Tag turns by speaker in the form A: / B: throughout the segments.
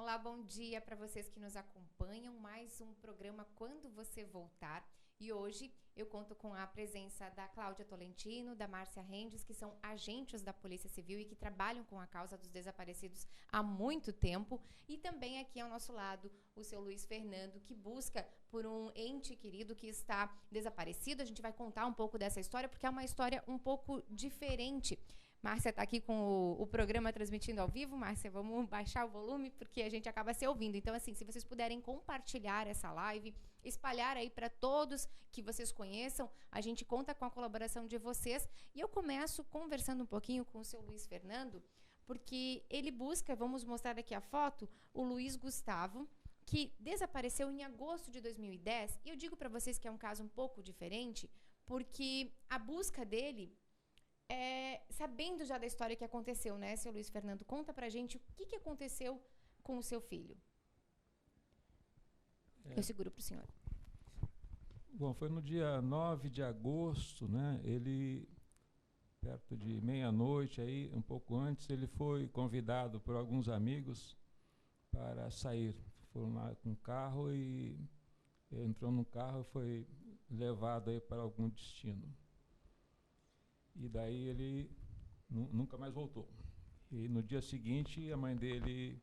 A: Olá, bom dia para vocês que nos acompanham. Mais um programa Quando Você Voltar. E hoje eu conto com a presença da Cláudia Tolentino, da Márcia Rendes, que são agentes da Polícia Civil e que trabalham com a causa dos desaparecidos há muito tempo. E também aqui ao nosso lado o seu Luiz Fernando, que busca por um ente querido que está desaparecido. A gente vai contar um pouco dessa história, porque é uma história um pouco diferente. Márcia está aqui com o programa transmitindo ao vivo. Márcia, vamos baixar o volume, porque a gente acaba se ouvindo. Então, assim, se vocês puderem compartilhar essa live, espalhar aí para todos que vocês conheçam, a gente conta com a colaboração de vocês. E eu começo conversando um pouquinho com o seu Luiz Fernando, porque ele busca, vamos mostrar aqui a foto, o Luiz Gustavo, que desapareceu em agosto de 2010. E eu digo para vocês que é um caso um pouco diferente, porque a busca dele... sabendo já da história que aconteceu, né, seu Luiz Fernando? Conta pra gente o que aconteceu com o seu filho. Eu seguro pro senhor.
B: Bom, foi no dia 9 de agosto, né? Ele, perto de meia-noite, aí, um pouco antes, ele foi convidado por alguns amigos para sair. Foram lá com o carro e entrou no carro e foi levado aí para algum destino. E daí ele nunca mais voltou. E no dia seguinte, a mãe dele,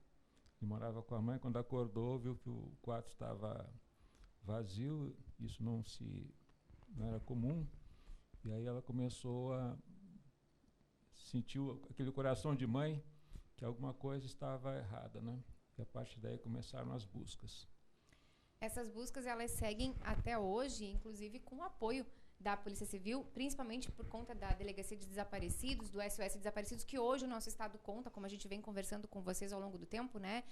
B: ele morava com a mãe, quando acordou, viu que o quarto estava vazio, isso não era comum, e aí ela começou a sentir aquele coração de mãe, que alguma coisa estava errada, né? E a partir daí começaram as buscas.
A: Essas buscas, elas seguem até hoje, inclusive com o apoio da Polícia Civil, principalmente por conta da Delegacia de Desaparecidos, do SOS Desaparecidos, que hoje o nosso Estado conta, como a gente vem conversando com vocês ao longo do tempo, né?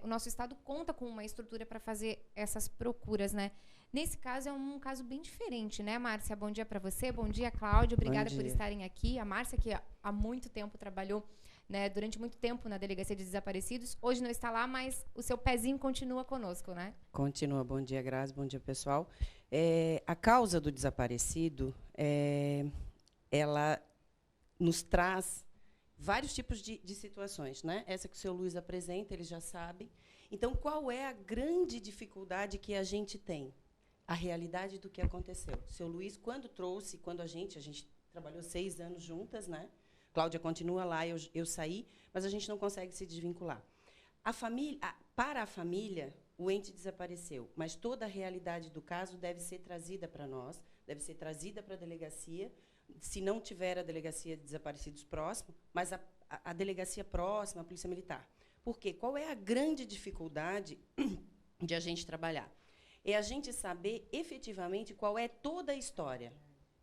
A: O nosso Estado conta com uma estrutura para fazer essas procuras, né? Nesse caso, é um caso bem diferente, né, Márcia? Bom dia para você, bom dia, Cláudia, obrigada por estarem aqui. A Márcia, que há muito tempo trabalhou, né, durante muito tempo na Delegacia de Desaparecidos, hoje não está lá, mas o seu pezinho continua conosco, né?
C: Continua. Bom dia, Grazi, bom dia, pessoal. A causa do desaparecido, ela nos traz vários tipos de situações, né? Essa que o seu Luiz apresenta, eles já sabem. Então, qual é a grande dificuldade que a gente tem? A realidade do que aconteceu. O seu Luiz, quando a gente trabalhou 6 anos juntas, né? Cláudia continua lá, eu saí, mas a gente não consegue se desvincular. Para a família, o ente desapareceu, mas toda a realidade do caso deve ser trazida para nós, deve ser trazida para a delegacia, se não tiver a Delegacia de Desaparecidos próximo, mas a delegacia próxima, a Polícia Militar. Por quê? Qual é a grande dificuldade de a gente trabalhar? É a gente saber efetivamente qual é toda a história,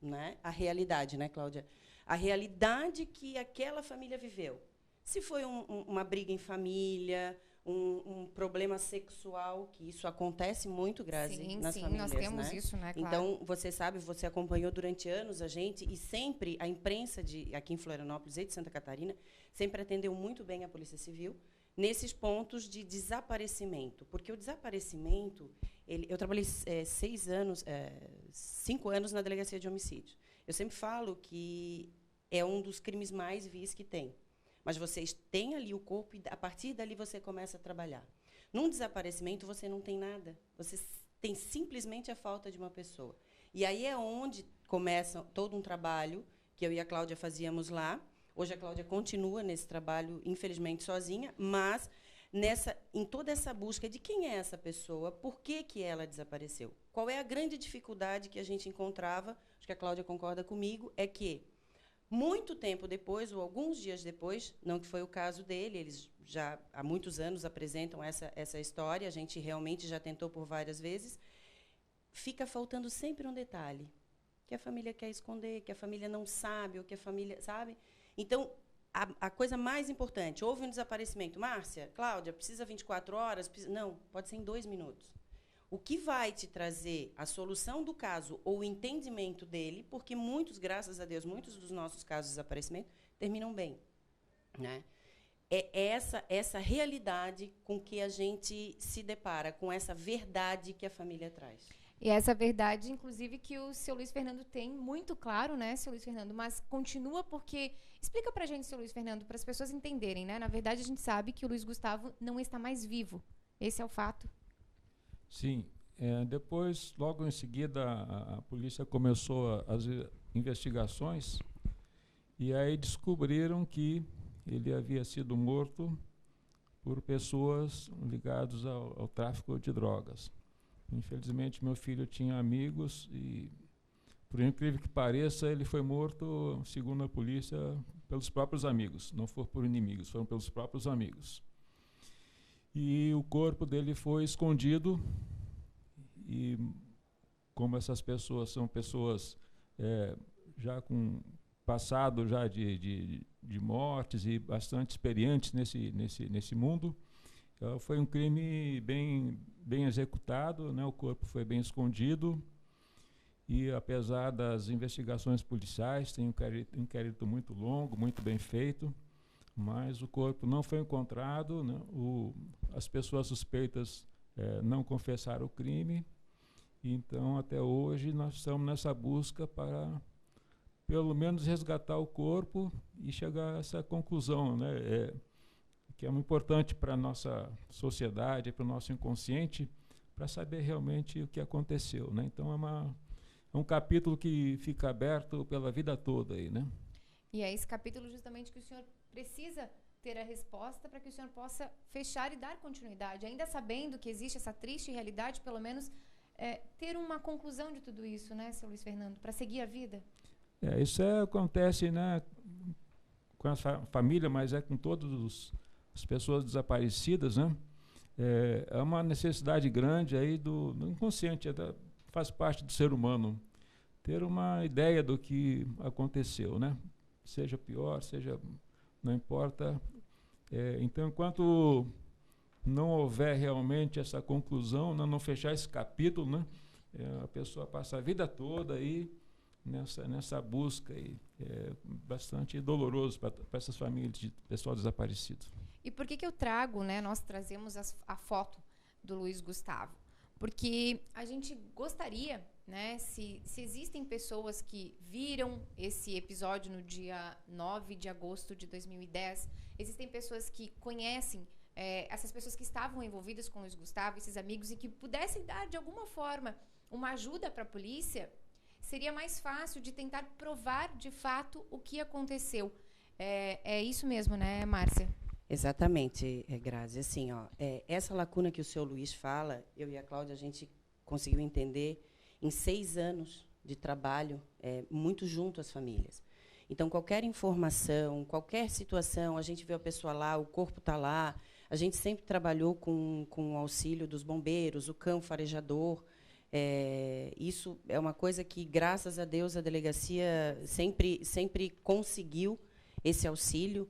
C: né? A realidade, né, Cláudia? A realidade que aquela família viveu. Se foi uma briga em família, um problema sexual, que isso acontece muito, Grazi, nas famílias.
A: Nós temos, né? Isso, né? Claro.
C: Então, você sabe, você acompanhou durante anos a gente, e sempre a imprensa aqui em Florianópolis e de Santa Catarina sempre atendeu muito bem a Polícia Civil nesses pontos de desaparecimento. Porque o desaparecimento... eu trabalhei 5 anos na Delegacia de Homicídios. Eu sempre falo que é um dos crimes mais vis que tem. Mas vocês têm ali o corpo e, a partir dali, você começa a trabalhar. Num desaparecimento, você não tem nada. Você tem simplesmente a falta de uma pessoa. E aí é onde começa todo um trabalho que eu e a Cláudia fazíamos lá. Hoje, a Cláudia continua nesse trabalho, infelizmente, sozinha, mas em toda essa busca de quem é essa pessoa, por que ela desapareceu. Qual é a grande dificuldade que a gente encontrava, acho que a Cláudia concorda comigo, é que muito tempo depois, ou alguns dias depois, não que foi o caso dele, eles já há muitos anos apresentam essa história, a gente realmente já tentou por várias vezes, fica faltando sempre um detalhe, que a família quer esconder, que a família não sabe, ou que a família... sabe? Então, a coisa mais importante, houve um desaparecimento. Márcia, Cláudia, precisa 24 horas? Não, pode ser em 2 minutos. O que vai te trazer a solução do caso ou o entendimento dele, porque muitos, graças a Deus, muitos dos nossos casos de desaparecimento terminam bem, né? É essa realidade com que a gente se depara, com essa verdade que a família traz.
A: E essa verdade, inclusive, que o seu Luiz Fernando tem muito claro, né, seu Luiz Fernando? Mas continua porque... Explica pra gente, seu Luiz Fernando, para as pessoas entenderem, né? Na verdade, a gente sabe que o Luiz Gustavo não está mais vivo. Esse é o fato.
B: Sim. Depois, logo em seguida, a polícia começou as investigações e aí descobriram que ele havia sido morto por pessoas ligadas ao tráfico de drogas. Infelizmente, meu filho tinha amigos e, por incrível que pareça, ele foi morto, segundo a polícia, pelos próprios amigos. Não foram por inimigos, foram pelos próprios amigos. E o corpo dele foi escondido e, como essas pessoas são pessoas já com passado já de mortes e bastante experientes nesse mundo, foi um crime bem executado, né? O corpo foi bem escondido e, apesar das investigações policiais, tem um inquérito muito longo, muito bem feito, mas o corpo não foi encontrado, né? As pessoas suspeitas não confessaram o crime, então até hoje nós estamos nessa busca para pelo menos resgatar o corpo e chegar a essa conclusão, né? Que é muito importante para a nossa sociedade, para o nosso inconsciente, para saber realmente o que aconteceu, né? Então é um capítulo que fica aberto pela vida toda aí, né?
A: E é esse capítulo justamente que o senhor precisa ter a resposta para que o senhor possa fechar e dar continuidade, ainda sabendo que existe essa triste realidade, pelo menos ter uma conclusão de tudo isso, né, seu Luiz Fernando, para seguir a vida.
B: Isso acontece, né, com a família, mas com todas as pessoas desaparecidas, né? É uma necessidade grande aí do inconsciente, faz parte do ser humano, ter uma ideia do que aconteceu, né? Seja pior, não importa. Então, enquanto não houver realmente essa conclusão, não fechar esse capítulo, né? A pessoa passa a vida toda aí nessa busca aí. É bastante doloroso para essas famílias de pessoal desaparecido.
A: E por que eu trago, né? Nós trazemos a foto do Luiz Gustavo? Porque a gente gostaria, né? Se existem pessoas que viram esse episódio no dia 9 de agosto de 2010, existem pessoas que conhecem essas pessoas que estavam envolvidas com o Luiz Gustavo, esses amigos, e que pudessem dar, de alguma forma, uma ajuda para a polícia, seria mais fácil de tentar provar, de fato, o que aconteceu. É isso mesmo, né, Márcia?
C: Exatamente, Grazi. Assim, essa lacuna que o seu Luiz fala, eu e a Cláudia, a gente conseguiu entender em 6 anos de trabalho, muito junto às famílias. Então, qualquer informação, qualquer situação, a gente vê a pessoa lá, o corpo está lá, a gente sempre trabalhou com o auxílio dos bombeiros, o cão farejador. Isso é uma coisa que, graças a Deus, a delegacia sempre conseguiu esse auxílio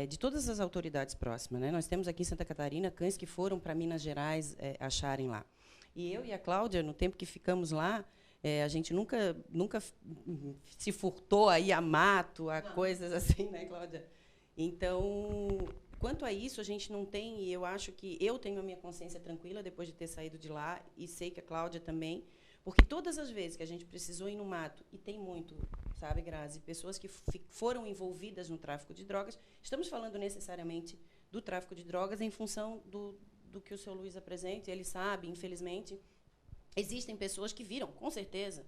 C: de todas as autoridades próximas, né? Nós temos aqui em Santa Catarina cães que foram para Minas Gerais acharem lá. E eu e a Cláudia, no tempo que ficamos lá, a gente nunca se furtou aí a mato, a coisas assim, né, Cláudia? Então, quanto a isso, a gente não tem, e eu acho que eu tenho a minha consciência tranquila depois de ter saído de lá, e sei que a Cláudia também, porque todas as vezes que a gente precisou ir no mato, e tem muito, sabe, Grazi, pessoas que foram envolvidas no tráfico de drogas, estamos falando necessariamente do tráfico de drogas em função do que o seu Luiz apresenta, ele sabe, infelizmente, existem pessoas que viram, com certeza,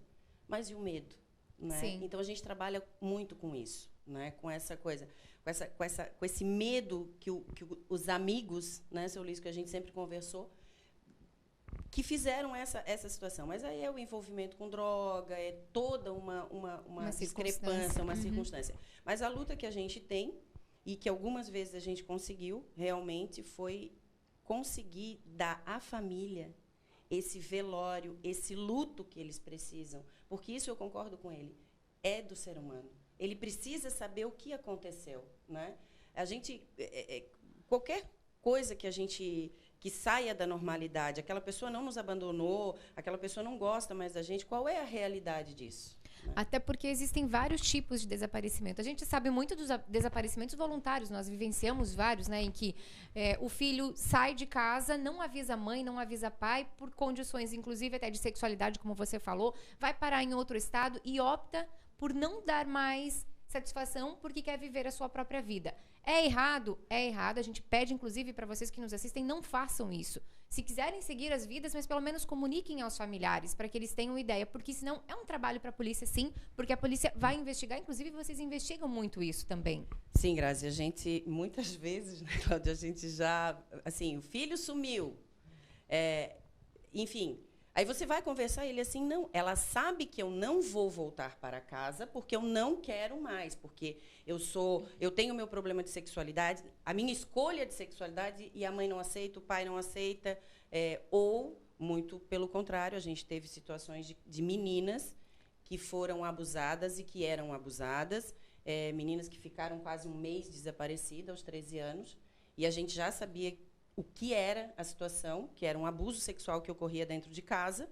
C: mas e o medo? Né?
A: Sim.
C: Então, a gente trabalha muito com isso, né? Com essa coisa, com esse medo que os amigos, né, seu Luiz, que a gente sempre conversou, que fizeram essa situação. Mas aí é o envolvimento com droga, é toda uma discrepância, uma circunstância. Mas a luta que a gente tem, e que algumas vezes a gente conseguiu, realmente foi conseguir dar à família esse velório, esse luto que eles precisam. Porque isso eu concordo com ele, é do ser humano. Ele precisa saber o que aconteceu, né? A gente, qualquer coisa que saia da normalidade, aquela pessoa não nos abandonou, aquela pessoa não gosta mais da gente, qual é a realidade disso? Né?
A: Até porque existem vários tipos de desaparecimento. A gente sabe muito dos desaparecimentos voluntários, nós vivenciamos vários, né, em que o filho sai de casa, não avisa a mãe, não avisa pai, por condições, inclusive até de sexualidade, como você falou, vai parar em outro estado e opta por não dar mais satisfação porque quer viver a sua própria vida. É errado? É errado. A gente pede, inclusive, para vocês que nos assistem, não façam isso. Se quiserem seguir as vidas, mas pelo menos comuniquem aos familiares, para que eles tenham ideia, porque senão é um trabalho para a polícia, sim, porque a polícia vai investigar, inclusive vocês investigam muito isso também.
C: Sim, Grazi, a gente, muitas vezes, né, Cláudia, a gente já, assim, o filho sumiu, enfim... Aí você vai conversar, ele assim, não, ela sabe que eu não vou voltar para casa porque eu não quero mais, porque eu tenho meu problema de sexualidade, a minha escolha de sexualidade e a mãe não aceita, o pai não aceita, ou, muito pelo contrário, a gente teve situações de meninas que foram abusadas e que eram abusadas, meninas que ficaram quase um mês desaparecidas aos 13 anos, e a gente já sabia o que era a situação, que era um abuso sexual que ocorria dentro de casa,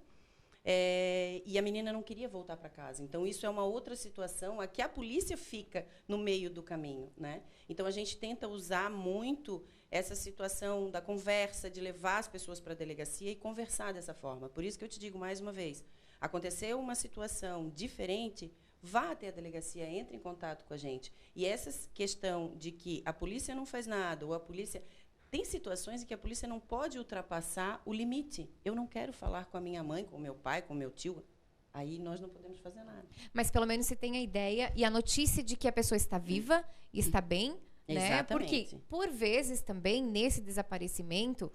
C: e a menina não queria voltar para casa. Então, isso é uma outra situação, a que a polícia fica no meio do caminho, né? Então, a gente tenta usar muito essa situação da conversa, de levar as pessoas para a delegacia e conversar dessa forma. Por isso que eu te digo mais uma vez, aconteceu uma situação diferente, vá até a delegacia, entre em contato com a gente. E essa questão de que a polícia não faz nada, ou a polícia... Tem situações em que a polícia não pode ultrapassar o limite. Eu não quero falar com a minha mãe, com o meu pai, com o meu tio. Aí nós não podemos fazer nada.
A: Mas pelo menos você tem a ideia e a notícia de que a pessoa está viva, está bem, né?
C: Exatamente.
A: Porque, por vezes, também, nesse desaparecimento,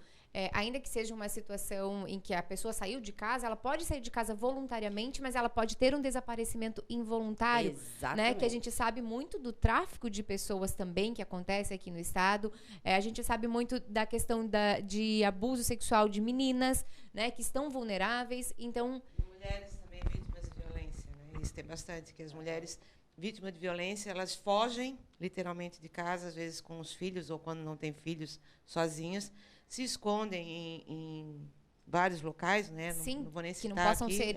A: ainda que seja uma situação em que a pessoa saiu de casa, ela pode sair de casa voluntariamente, mas ela pode ter um desaparecimento involuntário. Né? Que a gente sabe muito do tráfico de pessoas também, que acontece aqui no estado. A gente sabe muito da questão de abuso sexual de meninas, né? Que estão vulneráveis. Então...
D: Mulheres também vítimas de violência. Né? Isso tem bastante, que as mulheres vítimas de violência, elas fogem literalmente de casa, às vezes com os filhos, ou quando não têm filhos, sozinhas, se escondem em vários locais, né?
A: Sim,
D: não vou nem citar
A: que não possam
D: aqui,
A: ser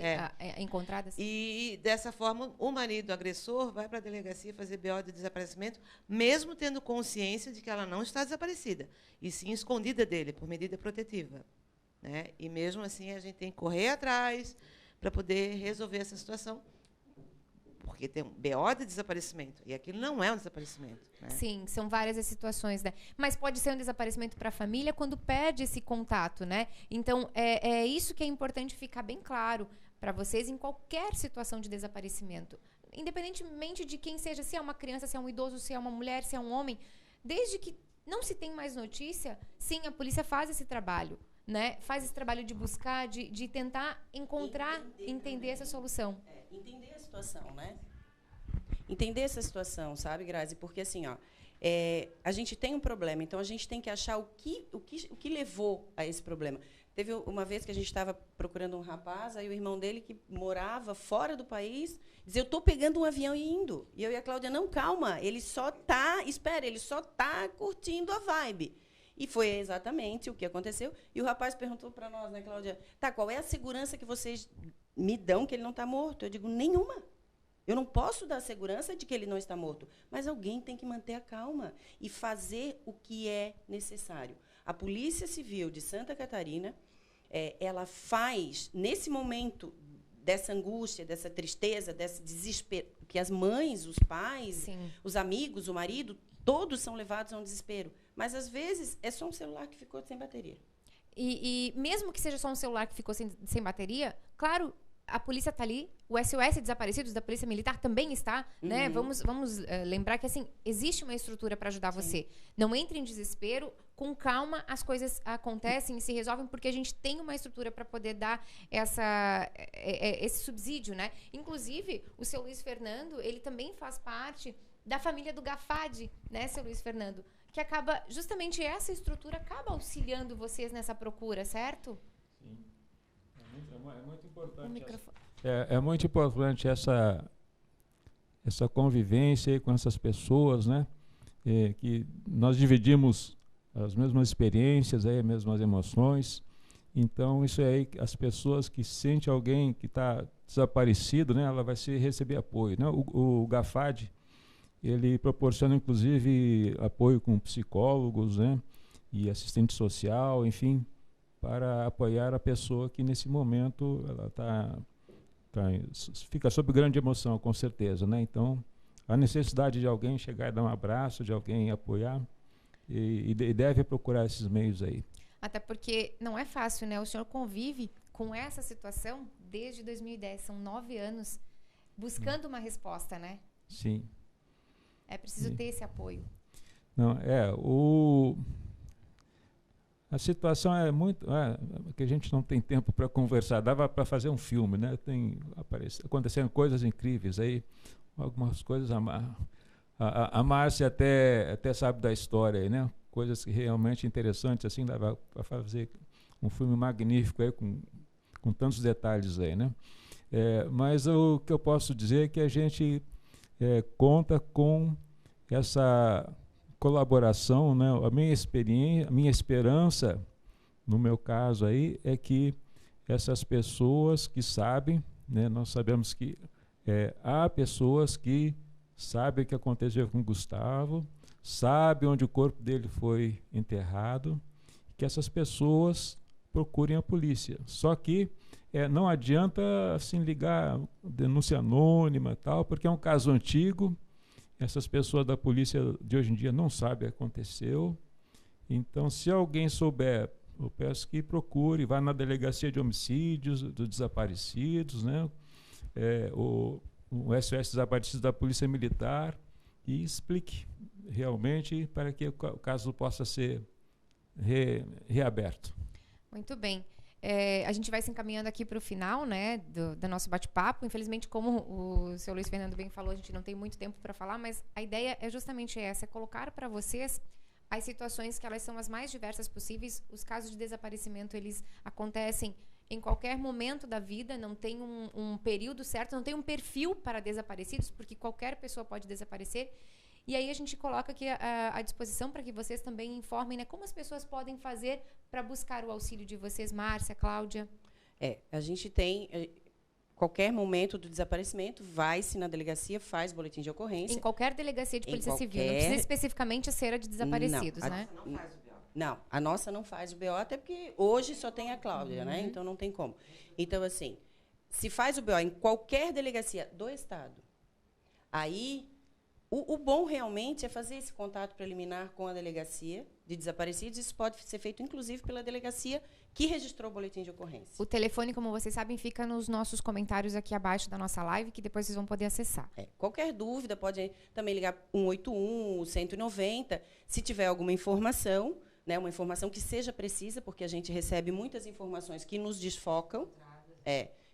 A: encontradas.
D: E, dessa forma, o marido agressor vai para a delegacia fazer BO de desaparecimento, mesmo tendo consciência de que ela não está desaparecida, e sim escondida dele, por medida protetiva. Né? E, mesmo assim, a gente tem que correr atrás para poder resolver essa situação, porque tem um BO de desaparecimento, e aquilo não é um desaparecimento. Né?
A: Sim, são várias as situações, né? Mas pode ser um desaparecimento para a família quando perde esse contato, né? Então, é isso que é importante ficar bem claro para vocês em qualquer situação de desaparecimento. Independentemente de quem seja, se é uma criança, se é um idoso, se é uma mulher, se é um homem, desde que não se tem mais notícia, sim, a polícia faz esse trabalho, né? Faz esse trabalho de buscar, de tentar encontrar, entender essa solução.
C: Entender a situação, né? Entender essa situação, sabe, Grazi? Porque, assim, ó, a gente tem um problema, então a gente tem que achar o que levou a esse problema. Teve uma vez que a gente estava procurando um rapaz, aí o irmão dele, que morava fora do país, dizia, eu estou pegando um avião e indo. E eu e a Cláudia, não, calma, ele só está curtindo a vibe. E foi exatamente o que aconteceu. E o rapaz perguntou para nós, né, Cláudia, tá, qual é a segurança que vocês me dão que ele não está morto? Eu digo, nenhuma. Eu não posso dar segurança de que ele não está morto. Mas alguém tem que manter a calma e fazer o que é necessário. A Polícia Civil de Santa Catarina, ela faz, nesse momento dessa angústia, dessa tristeza, desse desespero, que as mães, os pais, sim, os amigos, o marido, todos são levados a um desespero. Mas, às vezes, é só um celular que ficou sem bateria.
A: E mesmo que seja só um celular que ficou sem bateria, claro, a polícia está ali, o SOS Desaparecidos da Polícia Militar também está, né? Vamos lembrar que, assim, existe uma estrutura para ajudar você. Não entre em desespero, com calma as coisas acontecem e se resolvem, porque a gente tem uma estrutura para poder dar esse subsídio, né? Inclusive, o seu Luiz Fernando, ele também faz parte da família do Gafad, né, seu Luiz Fernando? Que acaba, justamente essa estrutura acaba auxiliando vocês nessa procura, certo?
B: Sim. É muito importante. É muito importante essa convivência com essas pessoas, né? Que nós dividimos as mesmas experiências, as mesmas emoções. Então, isso aí, as pessoas que sentem alguém que está desaparecido, né, ela vai receber apoio, né? O GAFAD, ele proporciona, inclusive, apoio com psicólogos, né, e assistente social, enfim, para apoiar a pessoa que, nesse momento, ela fica sob grande emoção, com certeza, né? Então, a necessidade de alguém chegar e dar um abraço, de alguém apoiar, e deve procurar esses meios aí.
A: Até porque não é fácil, né? O senhor convive com essa situação desde 2010, são 9 anos, buscando uma resposta, né?
B: Sim.
A: É preciso ter esse apoio.
B: Não, a situação é muito... que a gente não tem tempo para conversar. Dava para fazer um filme, né? Acontecendo coisas incríveis aí, algumas coisas... A Márcia até sabe da história aí, né? Coisas realmente interessantes, assim, dava para fazer um filme magnífico aí, com tantos detalhes aí, né? Mas o que eu posso dizer é que a gente conta com essa colaboração, né? A minha experiência, a minha esperança, no meu caso aí, é que essas pessoas que sabem, né? Nós sabemos que há pessoas que sabem o que aconteceu com o Gustavo, sabem onde o corpo dele foi enterrado, que essas pessoas procurem a polícia. Só que não adianta assim ligar denúncia anônima e tal, porque é um caso antigo. Essas pessoas da polícia de hoje em dia não sabem o que aconteceu. Então, se alguém souber, eu peço que procure, vá na delegacia de homicídios dos desaparecidos, né? O SOS Desaparecidos da Polícia Militar, e explique realmente para que o caso possa ser reaberto.
A: Muito bem. A gente vai se encaminhando aqui para o final, né, do nosso bate-papo. Infelizmente, como o seu Luiz Fernando bem falou, a gente não tem muito tempo para falar, mas a ideia é justamente essa, é colocar para vocês as situações que elas são as mais diversas possíveis. Os casos de desaparecimento, eles acontecem em qualquer momento da vida, não tem um período certo, não tem um perfil para desaparecidos, porque qualquer pessoa pode desaparecer. E aí a gente coloca aqui à disposição para que vocês também informem, né, como as pessoas podem fazer para buscar o auxílio de vocês, Márcia, Cláudia.
C: A gente tem, qualquer momento do desaparecimento, vai-se na delegacia, faz boletim de ocorrência.
A: Em qualquer delegacia de polícia civil, não precisa especificamente ser a de desaparecidos, né?
C: Não, a nossa não faz o BO, até porque hoje só tem a Cláudia, né? Então não tem como. Então, assim, se faz o BO em qualquer delegacia do Estado, aí o bom realmente é fazer esse contato preliminar com a delegacia de desaparecidos. Isso pode ser feito, inclusive, pela delegacia que registrou o boletim de ocorrência.
A: O telefone, como vocês sabem, fica nos nossos comentários aqui abaixo da nossa live, que depois vocês vão poder acessar.
C: Qualquer dúvida, pode também ligar 181, 190, se tiver alguma informação, né, uma informação que seja precisa, porque a gente recebe muitas informações que nos desfocam,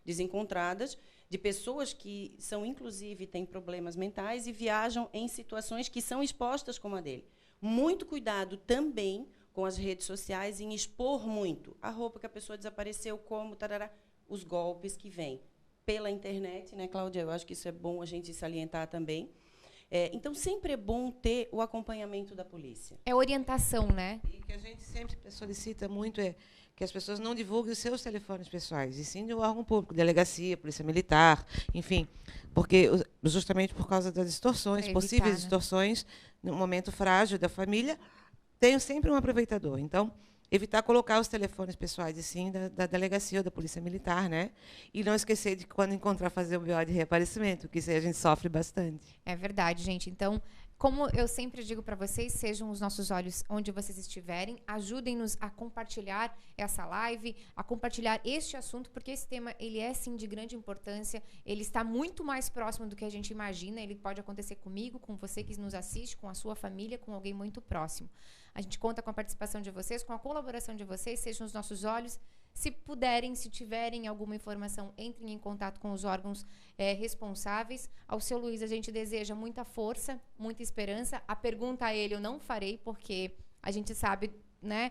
C: desencontradas, de pessoas que são, inclusive, têm problemas mentais e viajam em situações que são expostas como a dele. Muito cuidado também com as redes sociais em expor muito a roupa que a pessoa desapareceu, como, tarará, os golpes que vêm pela internet, né, Cláudia? Eu acho que isso é bom a gente salientar também. Então, sempre é bom ter o acompanhamento da polícia.
A: É orientação, né?
D: E que a gente sempre solicita muito que as pessoas não divulguem os seus telefones pessoais, e sim do órgão público, delegacia, polícia militar, enfim, porque justamente por causa das distorções, possíveis distorções, no momento frágil da família, tem sempre um aproveitador. Então, evitar colocar os telefones pessoais, e sim da delegacia ou da polícia militar, né? E não esquecer de, quando encontrar, fazer o BO de reaparecimento, que isso aí a gente sofre bastante.
A: É verdade, gente. Então, como eu sempre digo para vocês, sejam os nossos olhos onde vocês estiverem, ajudem-nos a compartilhar essa live, a compartilhar este assunto, porque esse tema, ele é, sim, de grande importância, ele está muito mais próximo do que a gente imagina, ele pode acontecer comigo, com você que nos assiste, com a sua família, com alguém muito próximo. A gente conta com a participação de vocês, com a colaboração de vocês, sejam os nossos olhos. Se puderem, se tiverem alguma informação, entrem em contato com os órgãos responsáveis. Ao seu Luiz, a gente deseja muita força, muita esperança. A pergunta a ele eu não farei, porque a gente sabe, né,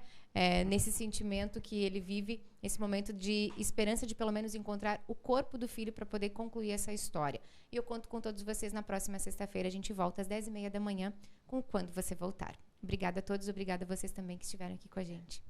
A: nesse sentimento que ele vive, esse momento de esperança de pelo menos encontrar o corpo do filho para poder concluir essa história. E eu conto com todos vocês na próxima sexta-feira. A gente volta às 10h30 da manhã com Quando Você Voltar. Obrigada a todos, obrigada a vocês também que estiveram aqui com a gente.